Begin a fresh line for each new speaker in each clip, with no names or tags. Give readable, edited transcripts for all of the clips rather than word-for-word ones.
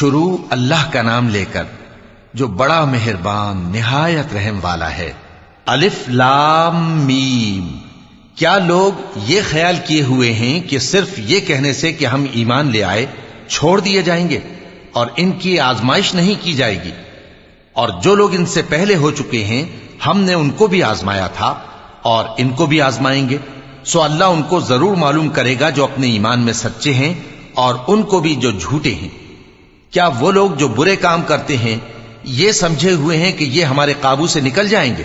شروع اللہ کا نام لے کر جو بڑا مہربان نہایت رحم والا ہے۔ الف لام میم۔ کیا لوگ یہ خیال کیے ہوئے ہیں کہ صرف یہ کہنے سے کہ ہم ایمان لے آئے چھوڑ دیے جائیں گے اور ان کی آزمائش نہیں کی جائے گی؟ اور جو لوگ ان سے پہلے ہو چکے ہیں ہم نے ان کو بھی آزمایا تھا اور ان کو بھی آزمائیں گے، سو اللہ ان کو ضرور معلوم کرے گا جو اپنے ایمان میں سچے ہیں اور ان کو بھی جو جھوٹے ہیں۔ کیا وہ لوگ جو برے کام کرتے ہیں یہ سمجھے ہوئے ہیں کہ یہ ہمارے قابو سے نکل جائیں گے؟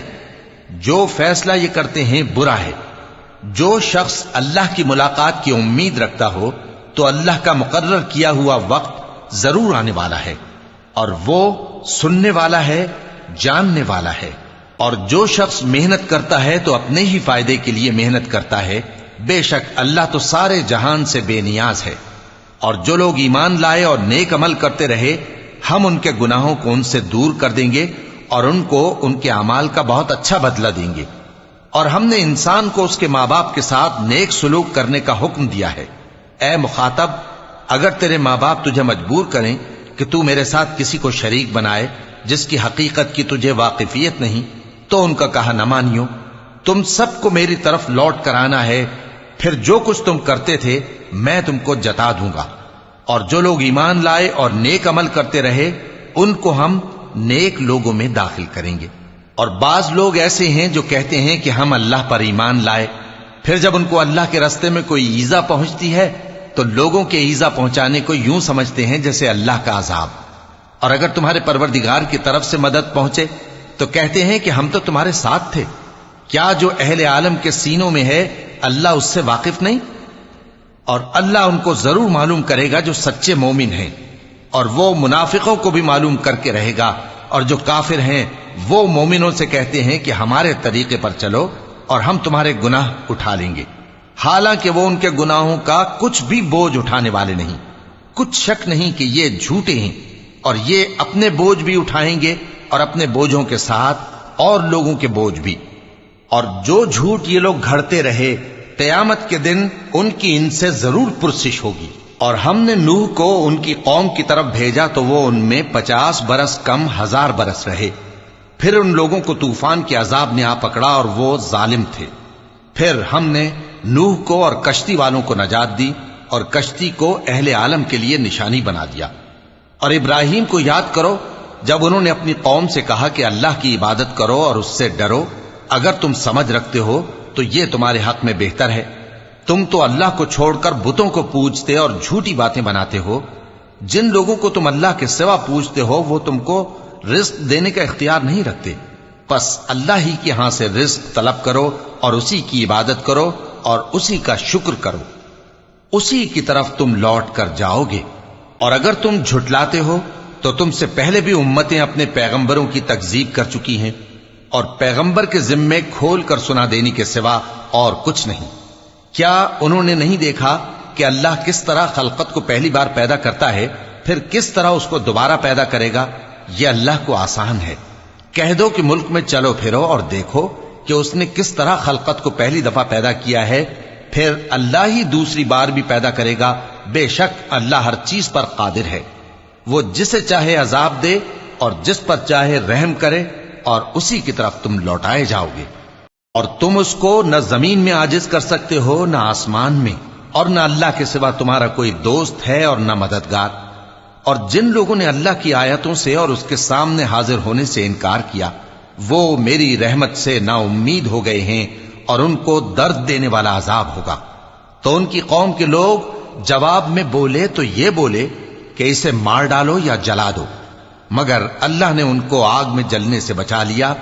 جو فیصلہ یہ کرتے ہیں برا ہے۔ جو شخص اللہ کی ملاقات کی امید رکھتا ہو تو اللہ کا مقرر کیا ہوا وقت ضرور آنے والا ہے، اور وہ سننے والا ہے، جاننے والا ہے۔ اور جو شخص محنت کرتا ہے تو اپنے ہی فائدے کے لیے محنت کرتا ہے، بے شک اللہ تو سارے جہان سے بے نیاز ہے۔ اور جو لوگ ایمان لائے اور نیک عمل کرتے رہے ہم ان کے گناہوں کو ان سے دور کر دیں گے اور ان کو ان کے اعمال کا بہت اچھا بدلہ دیں گے۔ اور ہم نے انسان کو اس کے ماں باپ کے ساتھ نیک سلوک کرنے کا حکم دیا ہے۔ اے مخاطب، اگر تیرے ماں باپ تجھے مجبور کریں کہ تو میرے ساتھ کسی کو شریک بنائے جس کی حقیقت کی تجھے واقفیت نہیں تو ان کا کہا نہ مانیو۔ تم سب کو میری طرف لوٹ کر آنا ہے، پھر جو کچھ تم کرتے تھے میں تم کو جتا دوں گا۔ اور جو لوگ ایمان لائے اور نیک عمل کرتے رہے ان کو ہم نیک لوگوں میں داخل کریں گے۔ اور بعض لوگ ایسے ہیں جو کہتے ہیں کہ ہم اللہ پر ایمان لائے، پھر جب ان کو اللہ کے راستے میں کوئی ایذا پہنچتی ہے تو لوگوں کے ایذا پہنچانے کو یوں سمجھتے ہیں جیسے اللہ کا عذاب۔ اور اگر تمہارے پروردگار کی طرف سے مدد پہنچے تو کہتے ہیں کہ ہم تو تمہارے ساتھ تھے۔ کیا جو اہل عالم کے سینوں میں ہے اللہ اس سے واقف نہیں؟ اور اللہ ان کو ضرور معلوم کرے گا جو سچے مومن ہیں، اور وہ منافقوں کو بھی معلوم کر کے رہے گا۔ اور جو کافر ہیں وہ مومنوں سے کہتے ہیں کہ ہمارے طریقے پر چلو اور ہم تمہارے گناہ اٹھا لیں گے، حالانکہ وہ ان کے گناہوں کا کچھ بھی بوجھ اٹھانے والے نہیں۔ کچھ شک نہیں کہ یہ جھوٹے ہیں، اور یہ اپنے بوجھ بھی اٹھائیں گے اور اپنے بوجھوں کے ساتھ اور لوگوں کے بوجھ بھی۔ اور جو جھوٹ یہ لوگ گھڑتے رہے قیامت کے دن ان کی ان سے ضرور پرسش ہوگی۔ اور ہم نے نوح کو ان کی قوم کی طرف بھیجا تو وہ ان میں 50 برس کم 1000 برس رہے، پھر ان لوگوں کو طوفان کے عذاب نے آ پکڑا اور وہ ظالم تھے۔ پھر ہم نے نوح کو اور کشتی والوں کو نجات دی اور کشتی کو اہل عالم کے لیے نشانی بنا دیا۔ اور ابراہیم کو یاد کرو جب انہوں نے اپنی قوم سے کہا کہ اللہ کی عبادت کرو اور اس سے ڈرو، اگر تم سمجھ رکھتے ہو تو یہ تمہارے حق میں بہتر ہے۔ تم تو اللہ کو چھوڑ کر بتوں کو پوجتے اور جھوٹی باتیں بناتے ہو۔ جن لوگوں کو تم اللہ کے سوا پوجتے ہو وہ تم کو رزق دینے کا اختیار نہیں رکھتے، پس اللہ ہی کے ہاں سے رزق طلب کرو اور اسی کی عبادت کرو اور اسی کا شکر کرو، اسی کی طرف تم لوٹ کر جاؤ گے۔ اور اگر تم جھٹلاتے ہو تو تم سے پہلے بھی امتیں اپنے پیغمبروں کی تکذیب کر چکی ہیں، اور پیغمبر کے ذمے کھول کر سنا دینے کے سوا اور کچھ نہیں۔ کیا انہوں نے نہیں دیکھا کہ اللہ کس طرح خلقت کو پہلی بار پیدا کرتا ہے پھر کس طرح اس کو دوبارہ پیدا کرے گا؟ یہ اللہ کو آسان ہے۔ کہہ دو کہ ملک میں چلو پھرو اور دیکھو کہ اس نے کس طرح خلقت کو پہلی دفعہ پیدا کیا ہے، پھر اللہ ہی دوسری بار بھی پیدا کرے گا۔ بے شک اللہ ہر چیز پر قادر ہے۔ وہ جسے چاہے عذاب دے اور جس پر چاہے رحم کرے، اور اسی کی طرف تم لوٹائے جاؤ گے۔ اور تم اس کو نہ زمین میں عاجز کر سکتے ہو نہ آسمان میں، اور نہ اللہ کے سوا تمہارا کوئی دوست ہے اور نہ مددگار۔ اور جن لوگوں نے اللہ کی آیتوں سے اور اس کے سامنے حاضر ہونے سے انکار کیا وہ میری رحمت سے نا امید ہو گئے ہیں، اور ان کو درد دینے والا عذاب ہوگا۔ تو ان کی قوم کے لوگ جواب میں بولے تو یہ بولے کہ اسے مار ڈالو یا جلا دو، مگر اللہ نے ان کو آگ میں جلنے سے بچا لیا۔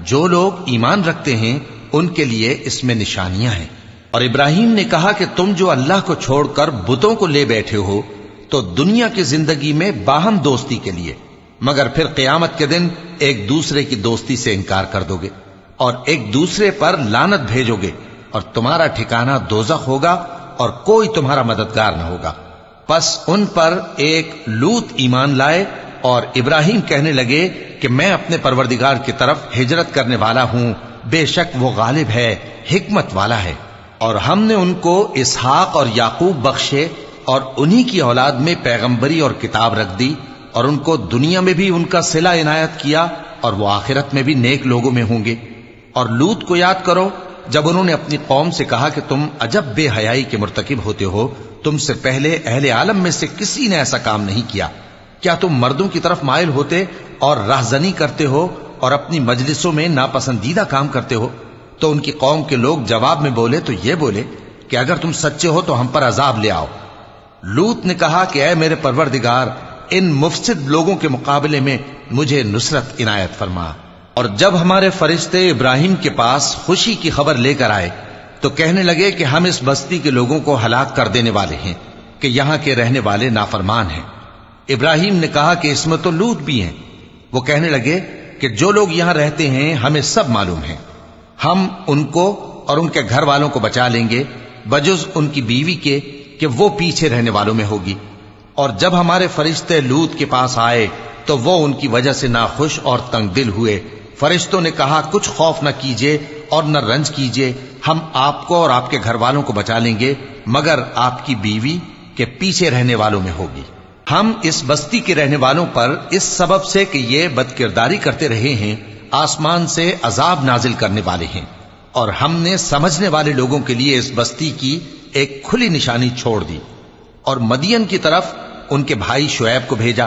جو لوگ ایمان رکھتے ہیں ان کے لیے اس میں نشانیاں ہیں۔ اور ابراہیم نے کہا کہ تم جو اللہ کو چھوڑ کر بتوں کو لے بیٹھے ہو تو دنیا کی زندگی میں باہم دوستی کے لیے، مگر پھر قیامت کے دن ایک دوسرے کی دوستی سے انکار کر دو گے اور ایک دوسرے پر لعنت بھیجو گے، اور تمہارا ٹھکانہ دوزخ ہوگا اور کوئی تمہارا مددگار نہ ہوگا۔ پس ان پر ایک لوط ایمان لائے اور ابراہیم کہنے لگے کہ میں اپنے پروردگار کی طرف ہجرت کرنے والا ہوں، بے شک وہ غالب ہے، حکمت والا ہے۔ اور ہم نے ان کو اسحاق اور یعقوب بخشے اور انہی کی اولاد میں پیغمبری اور کتاب رکھ دی، اور ان کو دنیا میں بھی ان کا صلہ عنایت کیا اور وہ آخرت میں بھی نیک لوگوں میں ہوں گے۔ اور لوط کو یاد کرو جب انہوں نے اپنی قوم سے کہا کہ تم عجب بے حیائی کے مرتکب ہوتے ہو، تم سے پہلے اہل عالم میں سے کسی نے ایسا کام نہیں کیا۔ کیا تم مردوں کی طرف مائل ہوتے اور راہزنی کرتے ہو اور اپنی مجلسوں میں ناپسندیدہ کام کرتے ہو؟ تو ان کی قوم کے لوگ جواب میں بولے تو یہ بولے کہ اگر تم سچے ہو تو ہم پر عذاب لے آؤ۔ لوط نے کہا کہ اے میرے پروردگار، ان مفسد لوگوں کے مقابلے میں مجھے نصرت عنایت فرما۔ اور جب ہمارے فرشتے ابراہیم کے پاس خوشی کی خبر لے کر آئے تو کہنے لگے کہ ہم اس بستی کے لوگوں کو ہلاک کر دینے والے ہیں کہ یہاں کے رہنے والے نافرمان ہیں۔ ابراہیم نے کہا کہ اس میں تو لوط بھی ہیں۔ وہ کہنے لگے کہ جو لوگ یہاں رہتے ہیں ہمیں سب معلوم ہیں، ہم ان کو اور ان کے گھر والوں کو بچا لیں گے بجز ان کی بیوی کے کہ وہ پیچھے رہنے والوں میں ہوگی۔ اور جب ہمارے فرشتے لوط کے پاس آئے تو وہ ان کی وجہ سے ناخوش اور تنگ دل ہوئے۔ فرشتوں نے کہا کچھ خوف نہ کیجیے اور نہ رنج کیجیے، ہم آپ کو اور آپ کے گھر والوں کو بچا لیں گے مگر آپ کی بیوی کے پیچھے رہنے والوں میں ہوگی۔ ہم اس بستی کے رہنے والوں پر اس سبب سے کہ یہ بدکرداری کرتے رہے ہیں آسمان سے عذاب نازل کرنے والے ہیں، اور ہم نے سمجھنے والے لوگوں کے لیے اس بستی کی ایک کھلی نشانی چھوڑ دی۔ اور مدین کی طرف ان کے بھائی شعیب کو بھیجا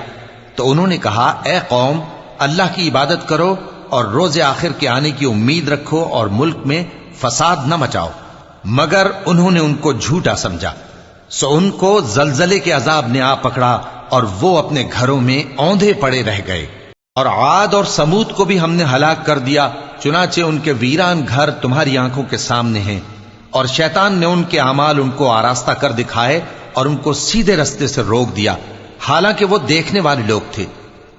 تو انہوں نے کہا اے قوم، اللہ کی عبادت کرو اور روز آخر کے آنے کی امید رکھو اور ملک میں فساد نہ مچاؤ۔ مگر انہوں نے ان کو جھوٹا سمجھا، سو ان کو زلزلے کے عذاب نے آ پکڑا اور وہ اپنے گھروں میں اوندھے پڑے رہ گئے۔ اور عاد اور سمود کو بھی ہم نے ہلاک کر دیا، چنانچہ ان کے ویران گھر تمہاری آنکھوں کے سامنے ہیں، اور شیطان نے ان کے اعمال ان کو آراستہ کر دکھائے اور ان کو سیدھے رستے سے روک دیا، حالانکہ وہ دیکھنے والے لوگ تھے۔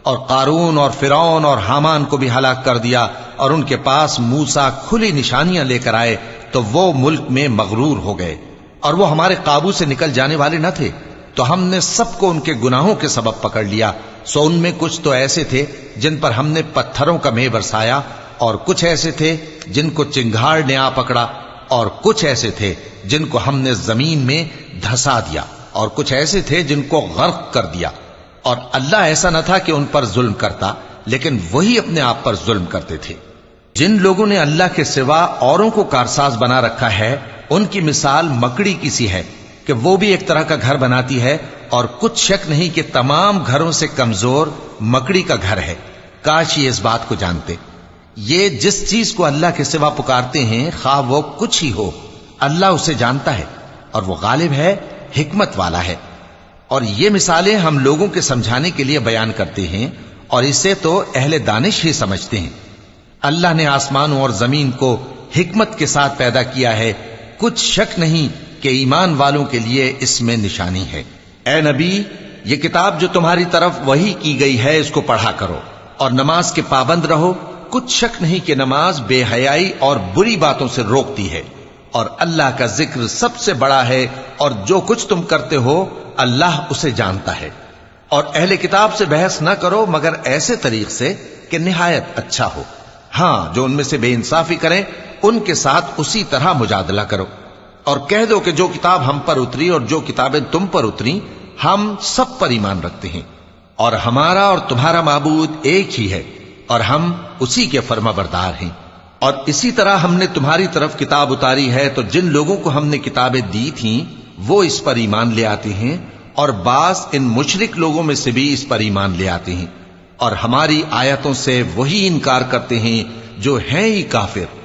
اور قارون اور فرعون اور حامان کو بھی ہلاک کر دیا، اور ان کے پاس موسیٰ کھلی نشانیاں لے کر آئے تو وہ ملک میں مغرور ہو گئے، اور وہ ہمارے قابو سے نکل جانے والے نہ تھے، تو ہم نے سب کو ان کے گناہوں کے سبب پکڑ لیا۔ سو ان میں کچھ تو ایسے تھے جن پر ہم نے پتھروں کا مے برسایا، اور کچھ ایسے تھے جن کو چنگھاڑ نے آ پکڑا، اور کچھ ایسے تھے جن کو ہم نے زمین میں دھسا دیا، اور کچھ ایسے تھے جن کو غرق کر دیا۔ اور اللہ ایسا نہ تھا کہ ان پر ظلم کرتا، لیکن وہی اپنے آپ پر ظلم کرتے تھے۔ جن لوگوں نے اللہ کے سوا اوروں کو کارساز بنا رکھا ہے، ان کی مثال مکڑی کی سی ہے کہ وہ بھی ایک طرح کا گھر بناتی ہے، اور کچھ شک نہیں کہ تمام گھروں سے کمزور مکڑی کا گھر ہے۔ کاش یہ اس بات کو جانتے۔ یہ جس چیز کو اللہ کے سوا پکارتے ہیں خواہ وہ کچھ ہی ہو، اللہ اسے جانتا ہے، اور وہ غالب ہے، حکمت والا ہے۔ اور یہ مثالیں ہم لوگوں کے سمجھانے کے لیے بیان کرتے ہیں، اور اسے تو اہل دانش ہی سمجھتے ہیں۔ اللہ نے آسمانوں اور زمین کو حکمت کے ساتھ پیدا کیا ہے، کچھ شک نہیں کہ ایمان والوں کے لیے اس میں نشانی ہے۔ اے نبی، یہ کتاب جو تمہاری طرف وحی کی گئی ہے اس کو پڑھا کرو، اور نماز کے پابند رہو۔ کچھ شک نہیں کہ نماز بے حیائی اور بری باتوں سے روکتی ہے، اور اللہ کا ذکر سب سے بڑا ہے، اور جو کچھ تم کرتے ہو اللہ اسے جانتا ہے۔ اور اہل کتاب سے بحث نہ کرو مگر ایسے طریق سے کہ نہایت اچھا ہو۔ ہاں، جو ان میں سے بے انصافی کریں ان کے ساتھ اسی طرح مجادلہ کرو، اور کہہ دو کہ جو کتاب ہم پر اتری اور جو کتابیں تم پر اتری ہم سب پر ایمان رکھتے ہیں، اور ہمارا اور تمہارا معبود ایک ہی ہے، اور ہم اسی کے فرما بردار ہیں۔ اور اسی طرح ہم نے تمہاری طرف کتاب اتاری ہے تو جن لوگوں کو ہم نے کتابیں دی تھیں وہ اس پر ایمان لے آتے ہیں، اور بعض ان مشرک لوگوں میں سے بھی اس پر ایمان لے آتے ہیں، اور ہماری آیتوں سے وہی انکار کرتے ہیں جو ہیں ہی کافر۔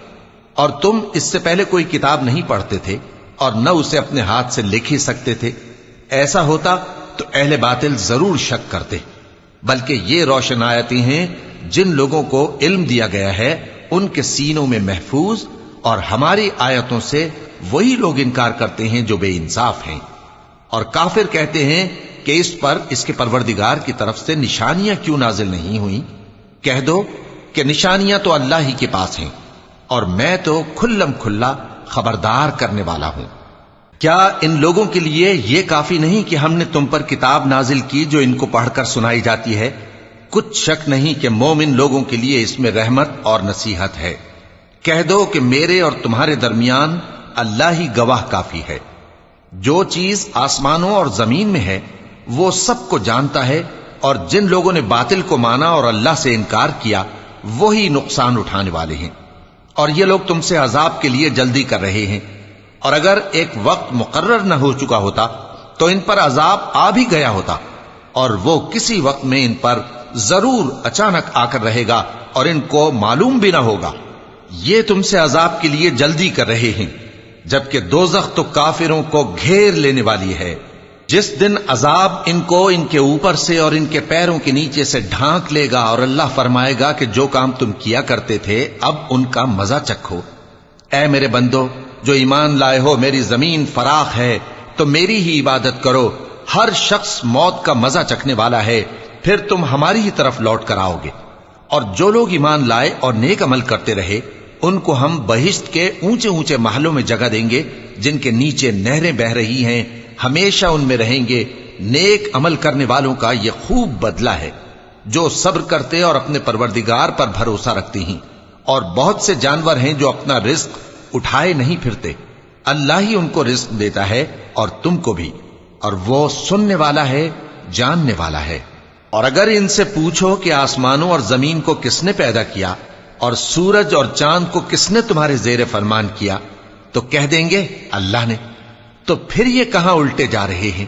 اور تم اس سے پہلے کوئی کتاب نہیں پڑھتے تھے اور نہ اسے اپنے ہاتھ سے لکھ ہی سکتے تھے، ایسا ہوتا تو اہل باطل ضرور شک کرتے، بلکہ یہ روشن آیتیں ہیں جن لوگوں کو علم دیا گیا ہے ان کے سینوں میں محفوظ، اور ہماری آیتوں سے وہی لوگ انکار کرتے ہیں جو بے انصاف ہیں۔ اور کافر کہتے ہیں کہ اس پر اس کے پروردگار کی طرف سے نشانیاں کیوں نازل نہیں ہوئیں؟ کہہ دو کہ نشانیاں تو اللہ ہی کے پاس ہیں، اور میں تو کھلم کھلا خبردار کرنے والا ہوں۔ کیا ان لوگوں کے لیے یہ کافی نہیں کہ ہم نے تم پر کتاب نازل کی جو ان کو پڑھ کر سنائی جاتی ہے؟ کچھ شک نہیں کہ مومن لوگوں کے لیے اس میں رحمت اور نصیحت ہے۔ کہہ دو کہ میرے اور تمہارے درمیان اللہ ہی گواہ کافی ہے۔ جو چیز آسمانوں اور زمین میں ہے وہ سب کو جانتا ہے، اور جن لوگوں نے باطل کو مانا اور اللہ سے انکار کیا وہی نقصان اٹھانے والے ہیں، اور یہ لوگ تم سے عذاب کے لیے جلدی کر رہے ہیں، اور اگر ایک وقت مقرر نہ ہو چکا ہوتا تو ان پر عذاب آ بھی گیا ہوتا، اور وہ کسی وقت میں ان پر ضرور اچانک آ کر رہے گا اور ان کو معلوم بھی نہ ہوگا۔ یہ تم سے عذاب کے لیے جلدی کر رہے ہیں، جبکہ دوزخ تو کافروں کو گھیر لینے والی ہے۔ جس دن عذاب ان کو ان کے اوپر سے اور ان کے پیروں کے نیچے سے ڈھانک لے گا، اور اللہ فرمائے گا کہ جو کام تم کیا کرتے تھے اب ان کا مزہ چکھو۔ اے میرے بندو جو ایمان لائے ہو، میری زمین فراخ ہے تو میری ہی عبادت کرو۔ ہر شخص موت کا مزہ چکھنے والا ہے، پھر تم ہماری ہی طرف لوٹ کر آؤ گے۔ اور جو لوگ ایمان لائے اور نیک عمل کرتے رہے ان کو ہم بہشت کے اونچے اونچے محلوں میں جگہ دیں گے جن کے نیچے نہریں بہ رہی ہیں، ہمیشہ ان میں رہیں گے۔ نیک عمل کرنے والوں کا یہ خوب بدلہ ہے جو صبر کرتے اور اپنے پروردگار پر بھروسہ رکھتے ہیں۔ اور بہت سے جانور ہیں جو اپنا رزق اٹھائے نہیں پھرتے، اللہ ہی ان کو رزق دیتا ہے اور تم کو بھی، اور وہ سننے والا ہے، جاننے والا ہے۔ اور اگر ان سے پوچھو کہ آسمانوں اور زمین کو کس نے پیدا کیا اور سورج اور چاند کو کس نے تمہارے زیر فرمان کیا تو کہہ دیں گے اللہ نے۔ تو پھر یہ کہاں الٹے جا رہے ہیں؟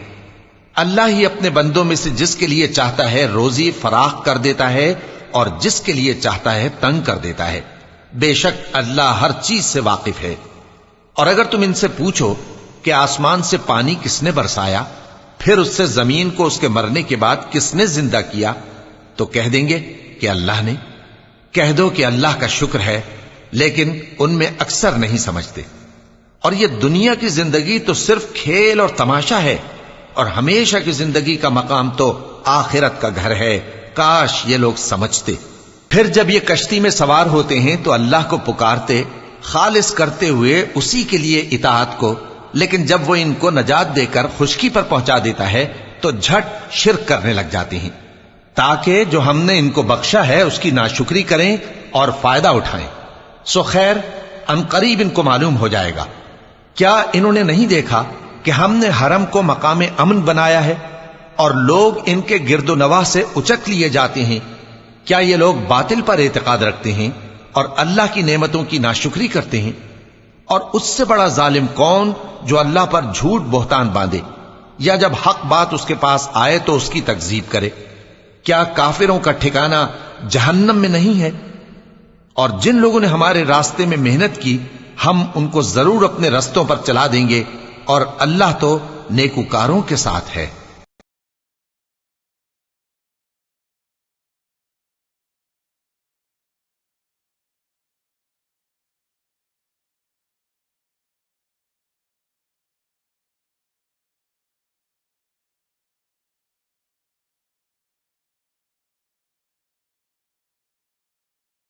اللہ ہی اپنے بندوں میں سے جس کے لیے چاہتا ہے روزی فراخ کر دیتا ہے اور جس کے لیے چاہتا ہے تنگ کر دیتا ہے۔ بے شک اللہ ہر چیز سے واقف ہے۔ اور اگر تم ان سے پوچھو کہ آسمان سے پانی کس نے برسایا، پھر اس سے زمین کو اس کے مرنے کے بعد کس نے زندہ کیا تو کہہ دیں گے کہ اللہ نے۔ کہہ دو کہ اللہ کا شکر ہے، لیکن ان میں اکثر نہیں سمجھتے۔ اور یہ دنیا کی زندگی تو صرف کھیل اور تماشا ہے، اور ہمیشہ کی زندگی کا مقام تو آخرت کا گھر ہے۔ کاش یہ لوگ سمجھتے۔ پھر جب یہ کشتی میں سوار ہوتے ہیں تو اللہ کو پکارتے، خالص کرتے ہوئے اسی کے لیے اطاعت کو، لیکن جب وہ ان کو نجات دے کر خشکی پر پہنچا دیتا ہے تو جھٹ شرک کرنے لگ جاتے ہیں، تاکہ جو ہم نے ان کو بخشا ہے اس کی ناشکری کریں اور فائدہ اٹھائیں۔ سو خیر عنقریب ان کو معلوم ہو جائے گا۔ کیا انہوں نے نہیں دیکھا کہ ہم نے حرم کو مقام امن بنایا ہے اور لوگ ان کے گرد و نواح سے اچک لیے جاتے ہیں؟ کیا یہ لوگ باطل پر اعتقاد رکھتے ہیں اور اللہ کی نعمتوں کی ناشکری کرتے ہیں؟ اور اس سے بڑا ظالم کون جو اللہ پر جھوٹ بہتان باندھے، یا جب حق بات اس کے پاس آئے تو اس کی تکذیب کرے؟ کیا کافروں کا ٹھکانہ جہنم میں نہیں ہے؟ اور جن لوگوں نے ہمارے راستے میں محنت کی ہم ان کو ضرور اپنے رستوں پر چلا دیں گے، اور اللہ تو نیکوکاروں کے ساتھ ہے۔